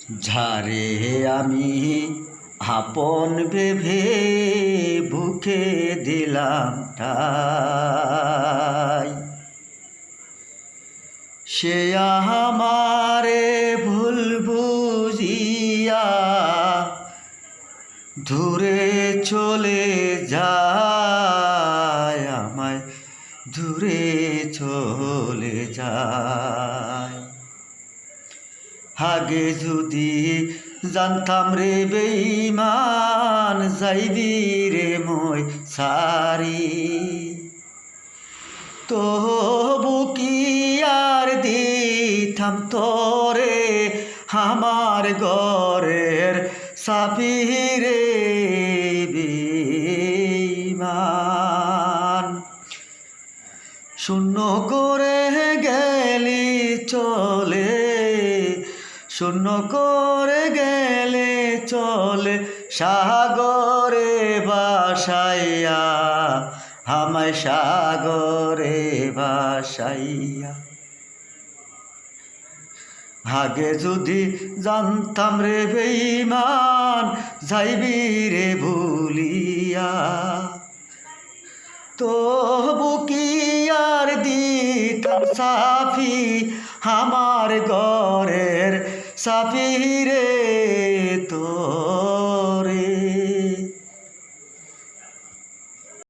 ঝারে আমি আপন ভেবে বুকে দিলাম ঠাই, সে আমারে ভুল বুঝিয়া দূরে চলে যায়, আমায় দূরে চলে যায়। আগে যদি জানতাম রে বেঈমান, যাইবি রে মই সারি, তবু কি আর দিতাম তোরে আমার ঘরের চাবি রে বেঈমান। শূন্য করে গেলি চলে, শূন্য করে গেলে চলে, সাগরে ভাসাইয়া আমায় সাগরে ভাসাইয়া। আগে যদি জানতাম রে বেঈমান, যাইবি রে ভুলিয়া, তবু কি আর দিতাম সাফি আমার ঘরের চাবি রে তো